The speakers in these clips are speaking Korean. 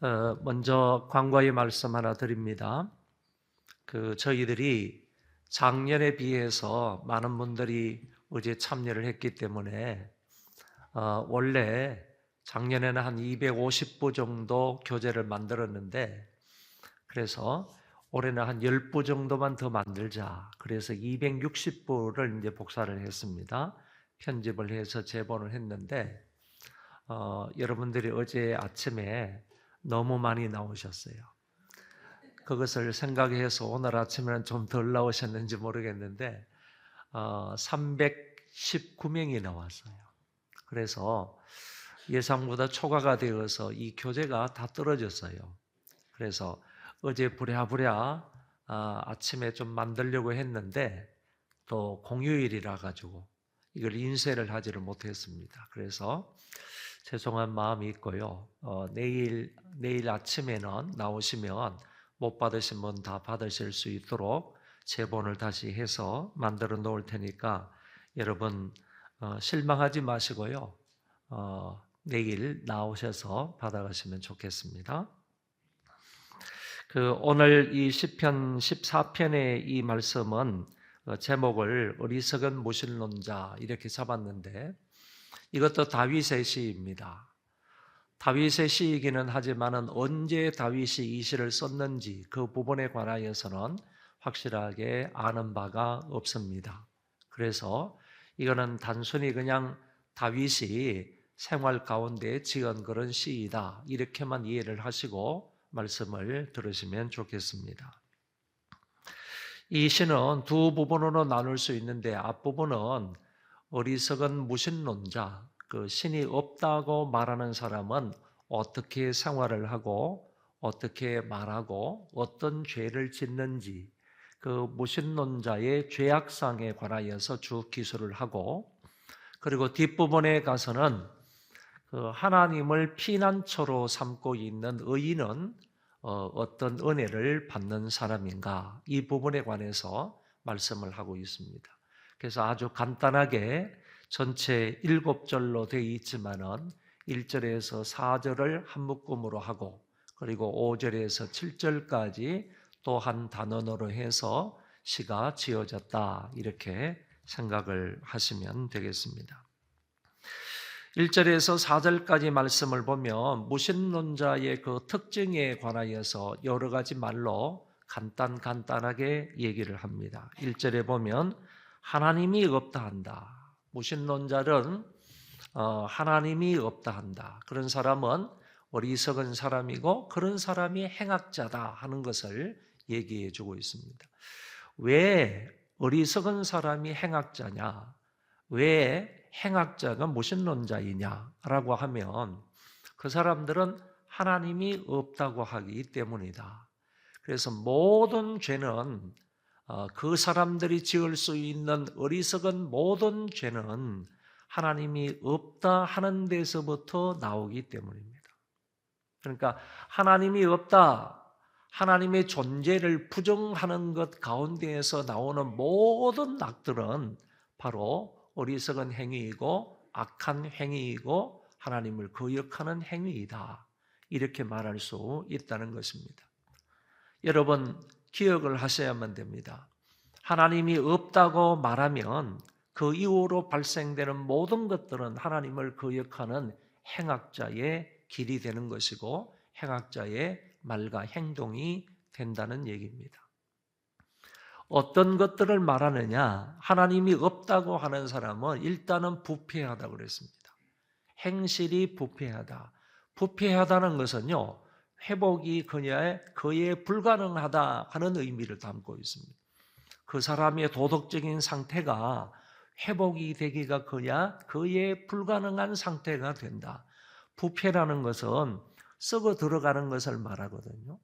먼저 광고의 말씀 하나 드립니다. 저희들이 작년에 비해서 많은 분들이 어제 참여를 했기 때문에 원래 작년에는 한 250부 정도 교재를 만들었는데, 그래서 올해는 한 10부 정도만 더 만들자. 그래서 260부를 이제 복사를 했습니다. 편집을 해서 제본을 했는데, 여러분들이 어제 아침에 너무 많이 나오셨어요. 그것을 생각해서 오늘 아침에는 좀 덜 나오셨는지 모르겠는데 319명이 나왔어요. 그래서 예상보다 초과가 되어서 이 교재가 다 떨어졌어요. 그래서 어제 부랴부랴 아침에 좀 만들려고 했는데 또 공휴일이라 가지고 이걸 인쇄를 하지를 못했습니다. 그래서 죄송한 마음이 있고요. 내일 아침에는 나오시면 못 받으신 분 다 받으실 수 있도록 제본을 다시 해서 만들어 놓을 테니까 여러분 실망하지 마시고요. 내일 나오셔서 받아가시면 좋겠습니다. 오늘 이 시편 14편의 이 말씀은 제목을 어리석은 무신론자 이렇게 잡았는데, 이것도 다윗의 시입니다. 다윗의 시이기는 하지만 언제 다윗이 이 시를 썼는지 그 부분에 관하여서는 확실하게 아는 바가 없습니다. 그래서 이거는 단순히 그냥 다윗이 생활 가운데 지은 그런 시이다, 이렇게만 이해를 하시고 말씀을 들으시면 좋겠습니다. 이 시는 두 부분으로 나눌 수 있는데, 앞부분은 어리석은 무신론자, 신이 없다고 말하는 사람은 어떻게 생활을 하고 어떻게 말하고 어떤 죄를 짓는지, 무신론자의 죄악상에 관하여서 쭉 기술을 하고, 그리고 뒷부분에 가서는 하나님을 피난처로 삼고 있는 의인은 어떤 은혜를 받는 사람인가, 이 부분에 관해서 말씀을 하고 있습니다. 그래서 아주 간단하게 전체 7절로 되어 있지만은 1절에서 4절을 한 묶음으로 하고, 그리고 5절에서 7절까지 또 한 단원으로 해서 시가 지어졌다, 이렇게 생각을 하시면 되겠습니다. 1절에서 4절까지 말씀을 보면 무신론자의 그 특징에 관하여서 여러 가지 말로 간단하게 얘기를 합니다. 1절에 보면 하나님이 없다 한다. 무신론자는 하나님이 없다 한다. 그런 사람은 어리석은 사람이고 그런 사람이 행악자다 하는 것을 얘기해 주고 있습니다. 왜 어리석은 사람이 행악자냐? 왜 행악자가 무신론자이냐라고 하면 그 사람들은 하나님이 없다고 하기 때문이다. 그래서 모든 죄는 그 사람들이 지을 수 있는 어리석은 모든 죄는 하나님이 없다 하는 데서부터 나오기 때문입니다. 그러니까 하나님이 없다, 하나님의 존재를 부정하는 것 가운데에서 나오는 모든 악들은 바로 어리석은 행위이고 악한 행위이고 하나님을 거역하는 행위이다, 이렇게 말할 수 있다는 것입니다. 여러분 기억을 하셔야만 됩니다. 하나님이 없다고 말하면 그 이후로 발생되는 모든 것들은 하나님을 거역하는 행악자의 길이 되는 것이고 행악자의 말과 행동이 된다는 얘기입니다. 어떤 것들을 말하느냐? 하나님이 없다고 하는 사람은 일단은 부패하다고 그랬습니다. 행실이 부패하다. 부패하다는 것은요, 회복이 그에 불가능하다 하는 의미를 담고 있습니다. 그 사람의 도덕적인 상태가 회복이 되기가 그에 불가능한 상태가 된다. 부패라는 것은 썩어 들어가는 것을 말하거든요.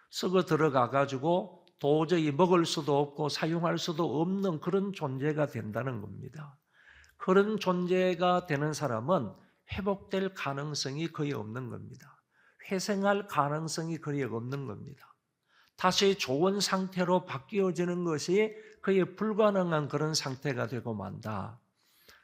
썩어 들어가 가지고 도저히 먹을 수도 없고 사용할 수도 없는 그런 존재가 된다는 겁니다. 그런 존재가 되는 사람은 회복될 가능성이 거의 없는 겁니다. 회생할 가능성이 거의 없는 겁니다. 다시 좋은 상태로 바뀌어지는 것이 거의 불가능한 그런 상태가 되고 만다.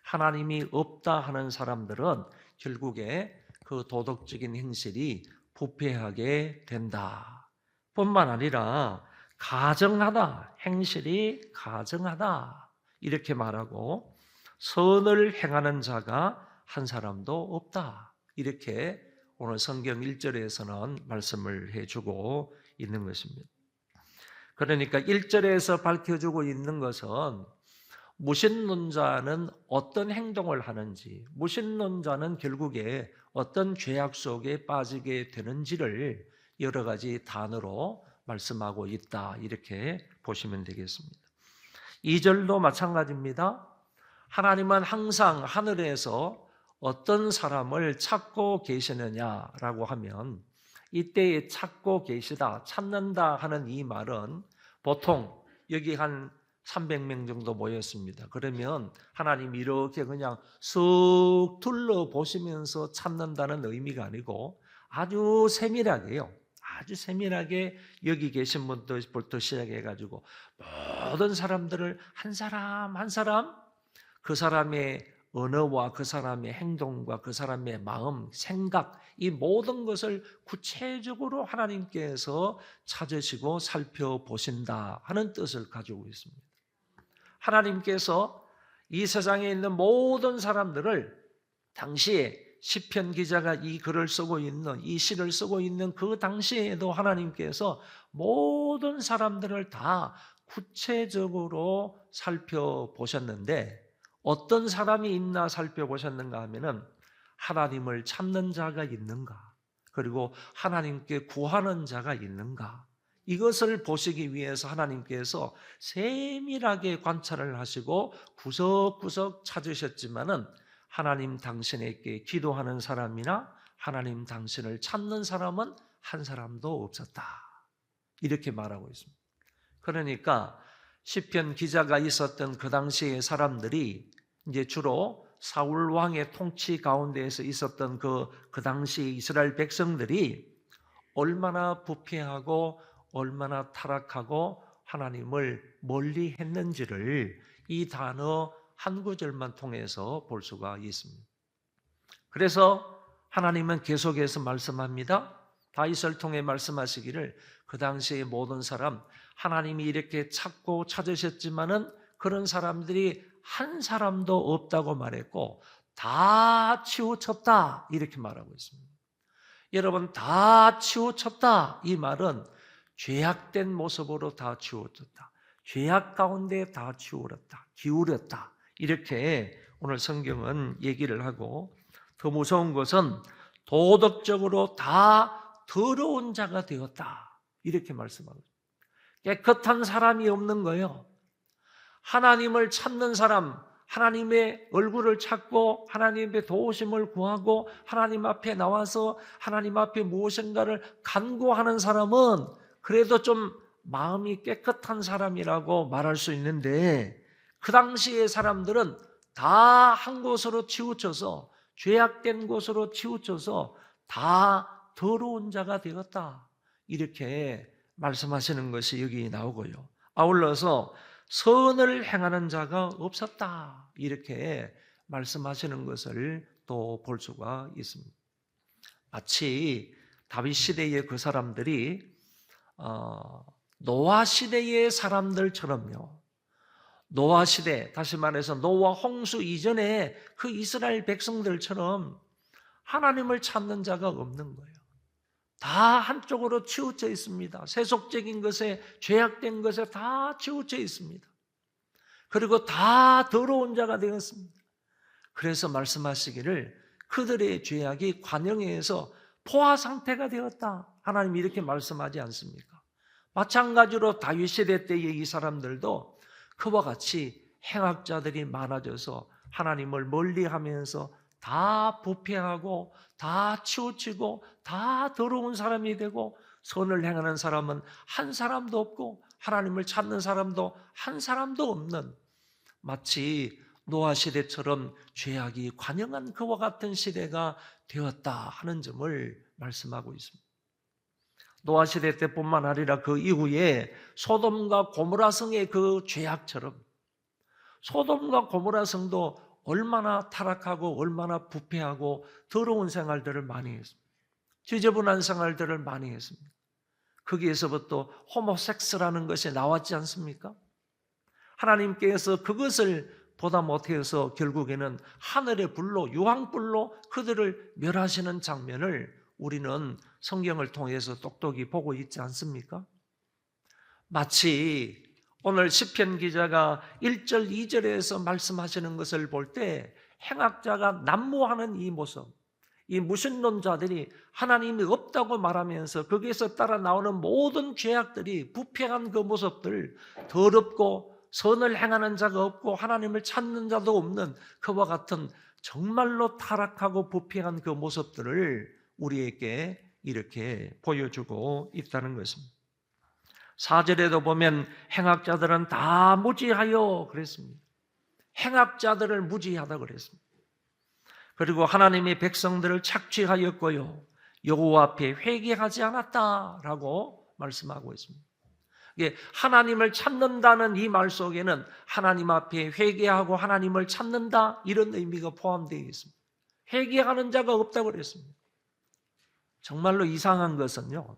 하나님이 없다 하는 사람들은 결국에 그 도덕적인 행실이 부패하게 된다. 뿐만 아니라 가증하다, 행실이 가증하다 이렇게 말하고 선을 행하는 자가 한 사람도 없다. 이렇게 오늘 성경 1절에서는 말씀을 해주고 있는 것입니다. 그러니까 1절에서 밝혀주고 있는 것은 무신론자는 어떤 행동을 하는지, 무신론자는 결국에 어떤 죄악 속에 빠지게 되는지를 여러 가지 단어로 말씀하고 있다. 이렇게 보시면 되겠습니다. 2절도 마찬가지입니다. 하나님은 항상 하늘에서 어떤 사람을 찾고 계시느냐라고 하면 이때에 찾고 계시다, 찾는다 하는 이 말은 보통 여기 한 300명 정도 모였습니다. 그러면 하나님이 이렇게 그냥 쓱 둘러보시면서 찾는다는 의미가 아니고 아주 세밀하게요. 아주 세밀하게 여기 계신 분들부터 시작해가지고 모든 사람들을 한 사람 한 사람 그 사람의 언어와 그 사람의 행동과 그 사람의 마음, 생각 이 모든 것을 구체적으로 하나님께서 찾으시고 살펴보신다 하는 뜻을 가지고 있습니다. 하나님께서 이 세상에 있는 모든 사람들을 당시에 시편 기자가 이 글을 쓰고 있는 이 시를 쓰고 있는 그 당시에도 하나님께서 모든 사람들을 다 구체적으로 살펴보셨는데 어떤 사람이 있나 살펴보셨는가 하면은 하나님을 찾는 자가 있는가 그리고 하나님께 구하는 자가 있는가 이것을 보시기 위해서 하나님께서 세밀하게 관찰을 하시고 구석구석 찾으셨지만은 하나님 당신에게 기도하는 사람이나 하나님 당신을 찾는 사람은 한 사람도 없었다. 이렇게 말하고 있습니다. 그러니까 시편 기자가 있었던 그 당시의 사람들이 이제 주로 사울 왕의 통치 가운데에서 있었던 그 당시 이스라엘 백성들이 얼마나 부패하고 얼마나 타락하고 하나님을 멀리 했는지를 이 단어 한 구절만 통해서 볼 수가 있습니다. 그래서 하나님은 계속해서 말씀합니다. 다윗을 통해 말씀하시기를 그 당시의 모든 사람 하나님이 이렇게 찾고 찾으셨지만은 그런 사람들이 한 사람도 없다고 말했고 다 치우쳤다 이렇게 말하고 있습니다. 여러분 다 치우쳤다 이 말은 죄악된 모습으로 다 치우쳤다. 죄악 가운데 다 치우렸다. 기울였다. 이렇게 오늘 성경은 얘기를 하고 더 무서운 것은 도덕적으로 다 더러운 자가 되었다. 이렇게 말씀하고 깨끗한 사람이 없는 거예요. 하나님을 찾는 사람, 하나님의 얼굴을 찾고 하나님의 도우심을 구하고 하나님 앞에 나와서 하나님 앞에 무엇인가를 간구하는 사람은 그래도 좀 마음이 깨끗한 사람이라고 말할 수 있는데 그 당시의 사람들은 다 한 곳으로 치우쳐서 죄악된 곳으로 치우쳐서 다 더러운 자가 되었다. 이렇게 말씀하시는 것이 여기 나오고요. 아울러서 선을 행하는 자가 없었다. 이렇게 말씀하시는 것을 또 볼 수가 있습니다. 마치 다윗 시대의 그 사람들이 노아 시대의 사람들처럼요. 노아 시대, 다시 말해서 노아 홍수 이전에 그 이스라엘 백성들처럼 하나님을 찾는 자가 없는 거예요. 다 한쪽으로 치우쳐 있습니다. 세속적인 것에, 죄악된 것에 다 치우쳐 있습니다. 그리고 다 더러운 자가 되었습니다. 그래서 말씀하시기를 그들의 죄악이 관영에서 포화 상태가 되었다. 하나님이 이렇게 말씀하지 않습니까? 마찬가지로 다윗 시대 때의 이 사람들도 그와 같이 행악자들이 많아져서 하나님을 멀리하면서 다 부패하고 다 치우치고 다 더러운 사람이 되고 선을 행하는 사람은 한 사람도 없고 하나님을 찾는 사람도 한 사람도 없는 마치 노아 시대처럼 죄악이 관영한 그와 같은 시대가 되었다 하는 점을 말씀하고 있습니다. 노아 시대 때뿐만 아니라 그 이후에 소돔과 고모라 성의 그 죄악처럼 소돔과 고모라 성도 얼마나 타락하고 얼마나 부패하고 더러운 생활들을 많이 했습니다. 지저분한 생활들을 많이 했습니다. 거기에서부터 호모섹스라는 것이 나왔지 않습니까? 하나님께서 그것을 보다 못해서 결국에는 하늘의 불로, 유황불로 그들을 멸하시는 장면을 우리는 성경을 통해서 똑똑히 보고 있지 않습니까? 마치 오늘 시편 기자가 1절, 2절에서 말씀하시는 것을 볼 때 행악자가 난무하는 이 모습, 이 무신론자들이 하나님이 없다고 말하면서 거기에서 따라 나오는 모든 죄악들이 부패한 그 모습들, 더럽고 선을 행하는 자가 없고 하나님을 찾는 자도 없는 그와 같은 정말로 타락하고 부패한 그 모습들을 우리에게 이렇게 보여주고 있다는 것입니다. 4절에도 보면 행악자들은 다 무지하여 그랬습니다. 행악자들을 무지하다 그랬습니다. 그리고 하나님의 백성들을 착취하였고요, 여호와 앞에 회개하지 않았다라고 말씀하고 있습니다. 하나님을 찾는다는 이 말 속에는 하나님 앞에 회개하고 하나님을 찾는다 이런 의미가 포함되어 있습니다. 회개하는 자가 없다고 그랬습니다. 정말로 이상한 것은요,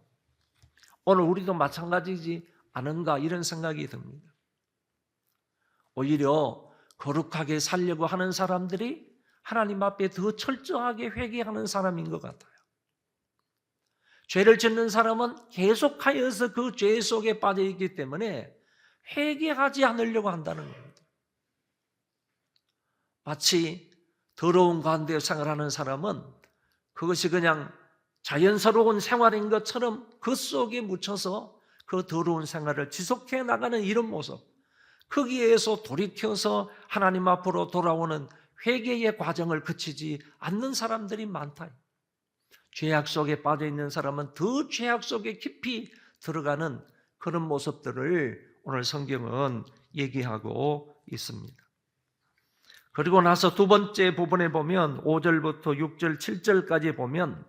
오늘 우리도 마찬가지지 않은가 이런 생각이 듭니다. 오히려 거룩하게 살려고 하는 사람들이 하나님 앞에 더 철저하게 회개하는 사람인 것 같아요. 죄를 짓는 사람은 계속하여서 그 죄 속에 빠져 있기 때문에 회개하지 않으려고 한다는 겁니다. 마치 더러운 가운데 생활하는 사람은 그것이 그냥 자연스러운 생활인 것처럼 그 속에 묻혀서 그 더러운 생활을 지속해 나가는 이런 모습, 거기에서 돌이켜서 하나님 앞으로 돌아오는 회개의 과정을 거치지 않는 사람들이 많다. 죄악 속에 빠져 있는 사람은 더 죄악 속에 깊이 들어가는 그런 모습들을 오늘 성경은 얘기하고 있습니다. 그리고 나서 두 번째 부분에 보면 5절부터 6절, 7절까지 보면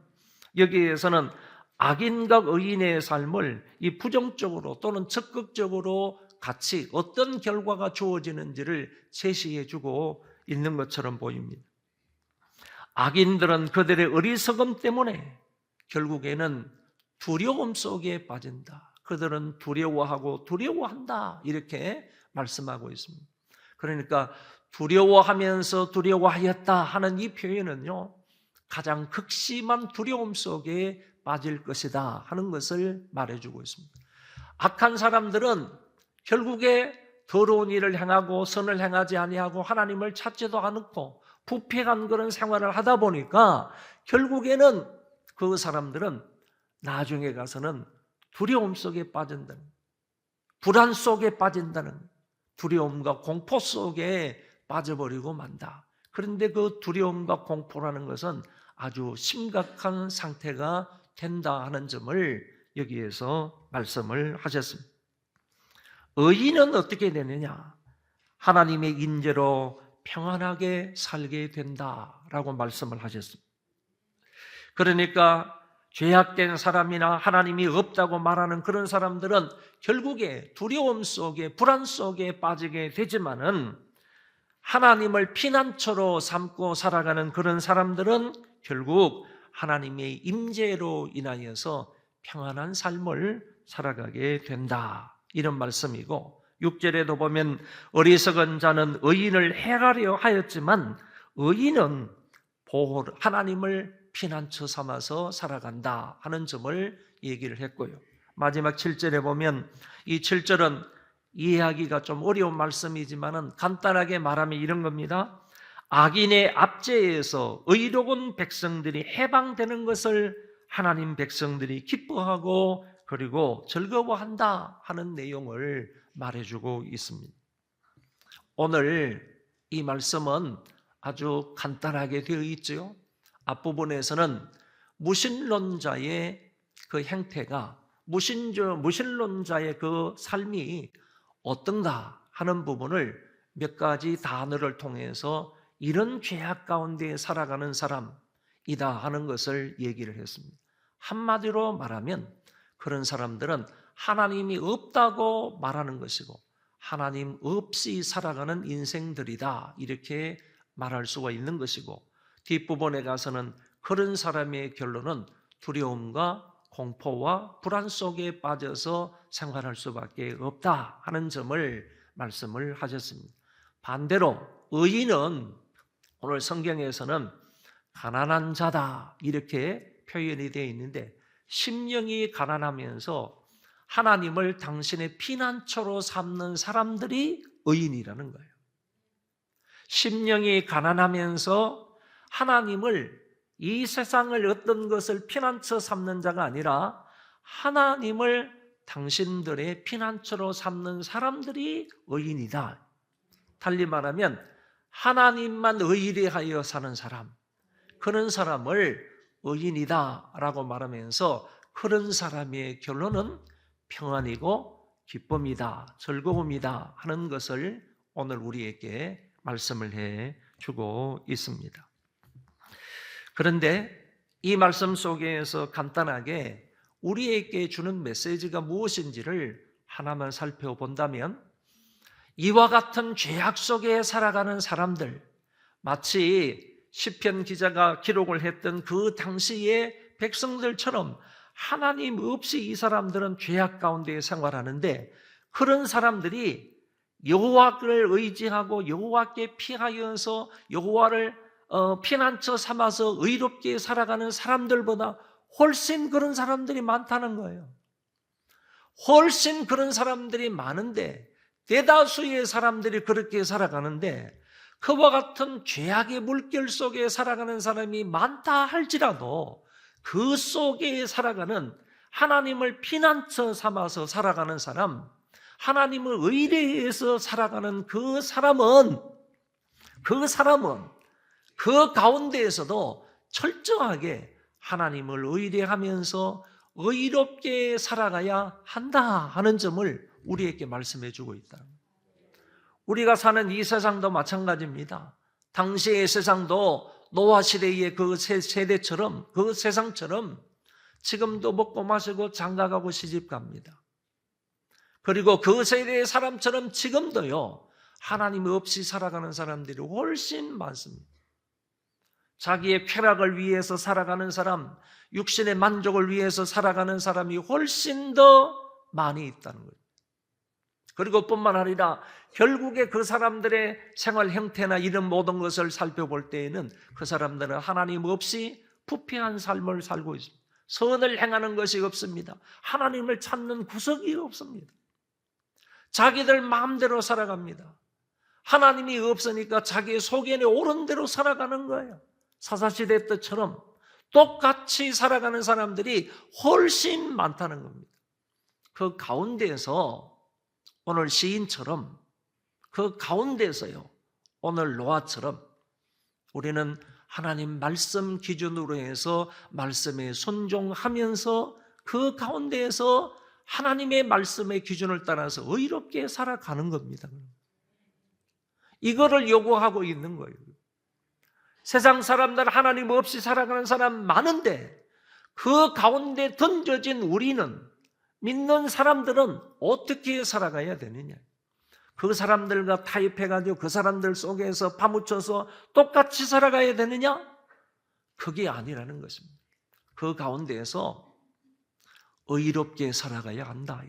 여기에서는 악인과 의인의 삶을 이 부정적으로 또는 적극적으로 같이 어떤 결과가 주어지는지를 제시해 주고 있는 것처럼 보입니다. 악인들은 그들의 어리석음 때문에 결국에는 두려움 속에 빠진다. 그들은 두려워하고 두려워한다. 이렇게 말씀하고 있습니다. 그러니까 두려워하면서 두려워하였다 하는 이 표현은요, 가장 극심한 두려움 속에 빠질 것이다 하는 것을 말해주고 있습니다. 악한 사람들은 결국에 더러운 일을 행하고 선을 행하지 아니하고 하나님을 찾지도 않고 부패한 그런 생활을 하다 보니까 결국에는 그 사람들은 나중에 가서는 두려움 속에 빠진다는, 불안 속에 빠진다는, 두려움과 공포 속에 빠져버리고 만다. 그런데 그 두려움과 공포라는 것은 아주 심각한 상태가 된다 하는 점을 여기에서 말씀을 하셨습니다. 의인은 어떻게 되느냐? 하나님의 인재로 평안하게 살게 된다라고 말씀을 하셨습니다. 그러니까 죄악된 사람이나 하나님이 없다고 말하는 그런 사람들은 결국에 두려움 속에 불안 속에 빠지게 되지만은 하나님을 피난처로 삼고 살아가는 그런 사람들은 결국 하나님의 임재로 인하여서 평안한 삶을 살아가게 된다. 이런 말씀이고 6절에도 보면 어리석은 자는 의인을 해하려 하였지만 의인은 하나님을 피난처 삼아서 살아간다 하는 점을 얘기를 했고요. 마지막 7절에 보면 이 7절은 이해하기가 좀 어려운 말씀이지만 간단하게 말하면 이런 겁니다. 악인의 압제에서 의로운 백성들이 해방되는 것을 하나님 백성들이 기뻐하고 그리고 즐거워한다 하는 내용을 말해주고 있습니다. 오늘 이 말씀은 아주 간단하게 되어 있죠. 앞부분에서는 무신론자의 그 행태가, 무신론자의 그 삶이 어떤가 하는 부분을 몇 가지 단어를 통해서 이런 죄악 가운데 살아가는 사람이다 하는 것을 얘기를 했습니다. 한마디로 말하면 그런 사람들은 하나님이 없다고 말하는 것이고 하나님 없이 살아가는 인생들이다 이렇게 말할 수가 있는 것이고 뒷부분에 가서는 그런 사람의 결론은 두려움과 공포와 불안 속에 빠져서 생활할 수밖에 없다 하는 점을 말씀을 하셨습니다. 반대로 의인은 오늘 성경에서는 가난한 자다 이렇게 표현이 되어 있는데, 심령이 가난하면서 하나님을 당신의 피난처로 삼는 사람들이 의인이라는 거예요. 심령이 가난하면서 하나님을, 이 세상을 어떤 것을 피난처 삼는 자가 아니라 하나님을 당신들의 피난처로 삼는 사람들이 의인이다. 달리 말하면 하나님만 의리하여 사는 사람, 그런 사람을 의인이다 라고 말하면서 그런 사람의 결론은 평안이고 기쁨이다, 즐거움이다 하는 것을 오늘 우리에게 말씀을 해주고 있습니다. 그런데 이 말씀 속에서 간단하게 우리에게 주는 메시지가 무엇인지를 하나만 살펴본다면, 이와 같은 죄악 속에 살아가는 사람들, 마치 시편 기자가 기록을 했던 그 당시의 백성들처럼 하나님 없이 이 사람들은 죄악 가운데 생활하는데, 그런 사람들이 여호와를 의지하고 여호와께 피하여서 여호와를 피난처 삼아서 의롭게 살아가는 사람들보다 훨씬 그런 사람들이 많다는 거예요. 훨씬 그런 사람들이 많은데, 대다수의 사람들이 그렇게 살아가는데, 그와 같은 죄악의 물결 속에 살아가는 사람이 많다 할지라도 그 속에 살아가는, 하나님을 피난처 삼아서 살아가는 사람, 하나님을 의뢰해서 살아가는 그 사람은 그 가운데에서도 철저하게 하나님을 의뢰하면서 의롭게 살아가야 한다 하는 점을 우리에게 말씀해 주고 있다. 우리가 사는 이 세상도 마찬가지입니다. 당시의 세상도 노아 시대의 그 세대처럼, 그 세상처럼 지금도 먹고 마시고 장가가고 시집갑니다. 그리고 그 세대의 사람처럼 지금도요, 하나님 없이 살아가는 사람들이 훨씬 많습니다. 자기의 쾌락을 위해서 살아가는 사람, 육신의 만족을 위해서 살아가는 사람이 훨씬 더 많이 있다는 거예요. 그리고 뿐만 아니라 결국에 그 사람들의 생활 형태나 이런 모든 것을 살펴볼 때에는 그 사람들은 하나님 없이 부패한 삶을 살고 있습니다. 선을 행하는 것이 없습니다. 하나님을 찾는 구석이 없습니다. 자기들 마음대로 살아갑니다. 하나님이 없으니까 자기 속에는 옳은 대로 살아가는 거예요. 사사시대 때처럼 똑같이 살아가는 사람들이 훨씬 많다는 겁니다. 그 가운데에서 오늘 시인처럼, 그 가운데서요, 오늘 노아처럼 우리는 하나님 말씀 기준으로 해서 말씀에 순종하면서 그 가운데에서 하나님의 말씀의 기준을 따라서 의롭게 살아가는 겁니다. 이거를 요구하고 있는 거예요. 세상 사람들 하나님 없이 살아가는 사람 많은데, 그 가운데 던져진 우리는, 믿는 사람들은 어떻게 살아가야 되느냐? 그 사람들과 타협해가지고 그 사람들 속에서 파묻혀서 똑같이 살아가야 되느냐? 그게 아니라는 것입니다. 그 가운데에서 의롭게 살아가야 한다.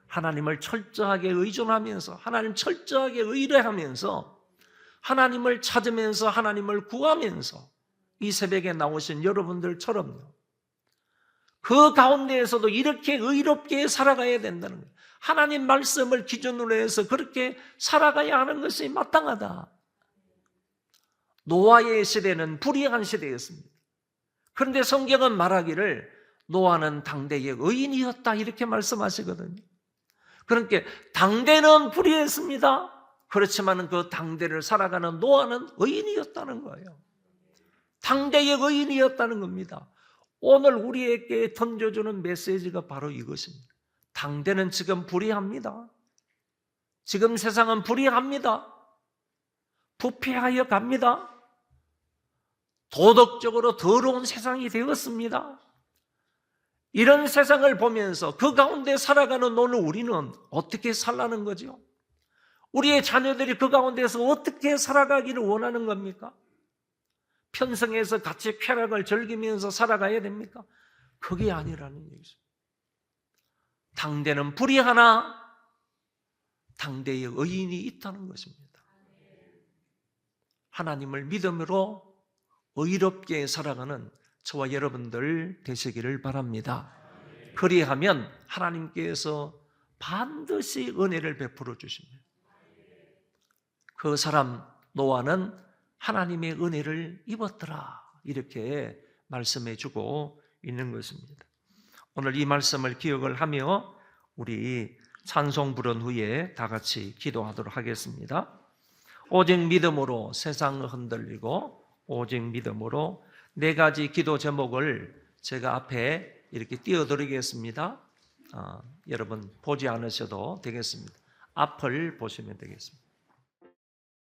하나님을 철저하게 의존하면서, 하나님 철저하게 의뢰하면서, 하나님을 찾으면서, 하나님을 구하면서, 이 새벽에 나오신 여러분들처럼요, 그 가운데에서도 이렇게 의롭게 살아가야 된다는 거예요. 하나님 말씀을 기준으로 해서 그렇게 살아가야 하는 것이 마땅하다. 노아의 시대는 불의한 시대였습니다. 그런데 성경은 말하기를 노아는 당대의 의인이었다 이렇게 말씀하시거든요. 그러니까 당대는 불의했습니다. 그렇지만 그 당대를 살아가는 노아는 의인이었다는 거예요. 당대의 의인이었다는 겁니다. 오늘 우리에게 던져주는 메시지가 바로 이것입니다. 당대는 지금 불의합니다. 지금 세상은 불의합니다. 부패하여 갑니다. 도덕적으로 더러운 세상이 되었습니다. 이런 세상을 보면서 그 가운데 살아가는 오늘 우리는 어떻게 살라는 거죠? 우리의 자녀들이 그 가운데서 어떻게 살아가기를 원하는 겁니까? 편성해서 같이 쾌락을 즐기면서 살아가야 됩니까? 그게 아니라는 얘기죠. 당대는 불이 하나, 당대의 의인이 있다는 것입니다. 하나님을 믿음으로 의롭게 살아가는 저와 여러분들 되시기를 바랍니다. 그리하면 하나님께서 반드시 은혜를 베풀어 주십니다. 그 사람 노아는 하나님의 은혜를 입었더라, 이렇게 말씀해 주고 있는 것입니다. 오늘 이 말씀을 기억을 하며 우리 찬송 부른 후에 다 같이 기도하도록 하겠습니다. 오직 믿음으로 세상을 흔들리고, 오직 믿음으로, 네 가지 기도 제목을 제가 앞에 이렇게 띄워드리겠습니다. 여러분 보지 않으셔도 되겠습니다. 앞을 보시면 되겠습니다.